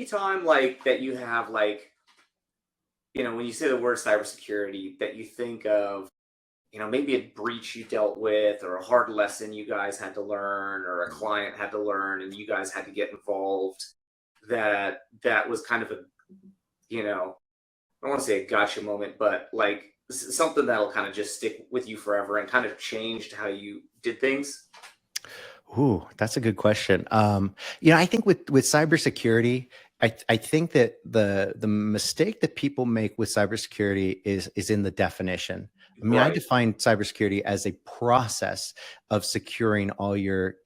any time like that you have like, when you say the word cybersecurity, that you think of, maybe a breach you dealt with or a hard lesson you guys had to learn or a client had to learn and you guys had to get involved, that was kind of a, I don't want to say a gotcha moment, but like something that'll kind of just stick with you forever and kind of changed how you did things? Ooh, that's a good question. I think with cybersecurity, I think that the mistake that people make with cybersecurity is in the definition. I mean, I Right. define cybersecurity as a process of securing all your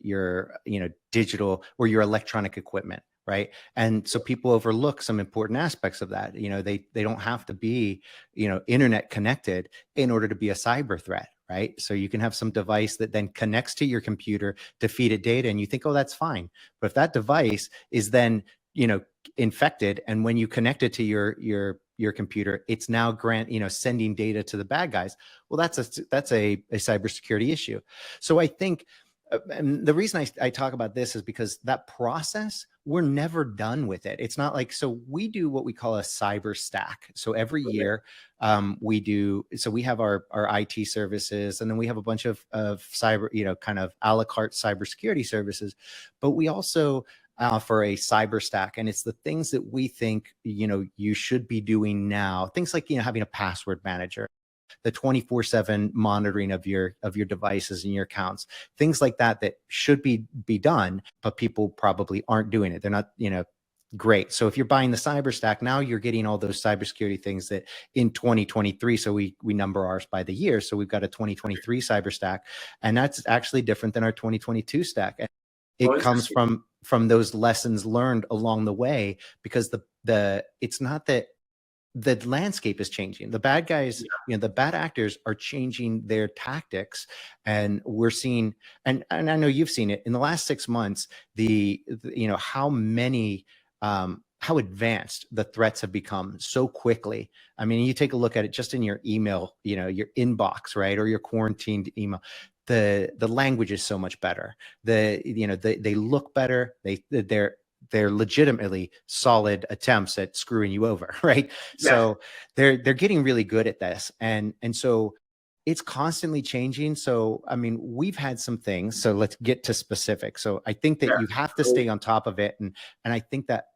digital or your electronic equipment, right? And so people overlook some important aspects of that. They don't have to be internet connected in order to be a cyber threat. Right. So you can have some device that then connects to your computer to feed it data and you think, oh, that's fine. But if that device is then, infected, and when you connect it to your computer, it's now sending data to the bad guys. Well, that's a cybersecurity issue. So I think and the reason I talk about this is because that process, we're never done with it. It's not like, so we do what we call a cyber stack. So every Okay. year we have our IT services, and then we have a bunch of cyber, kind of a la carte cybersecurity services, but we also offer a cyber stack, and it's the things that we think, you should be doing now. Things like, having a password manager, the 24/7 monitoring of your devices and your accounts, things like that should be done, but people probably aren't doing it. They're not, great. So if you're buying the cyber stack, now you're getting all those cybersecurity things that in 2023. So we number ours by the year. So we've got a 2023 cyber stack, and that's actually different than our 2022 stack. And Oh, it comes interesting. from those lessons learned along the way, because the it's not that the landscape is changing. The bad guys, Yeah. the bad actors are changing their tactics, and we're seeing, and I know you've seen it in the last 6 months, how advanced the threats have become so quickly. I mean, you take a look at it just in your email, your inbox, right? Or your quarantined email. The language is so much better. They look better. They're legitimately solid attempts at screwing you over, right? Yeah. So they're getting really good at this, and so it's constantly changing. So I mean, we've had some things. So let's get to specifics. So I think that Yeah. you have to stay on top of it, and I think that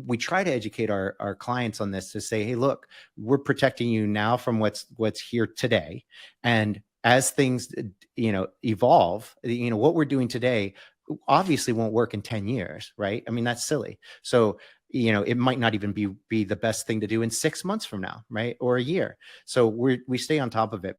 we try to educate our clients on this, to say, hey, look, we're protecting you now from what's here today, and as things evolve, what we're doing today obviously won't work in 10 years, right? I mean, that's silly. So, it might not even be the best thing to do in 6 months from now, right? Or a year. So we stay on top of it.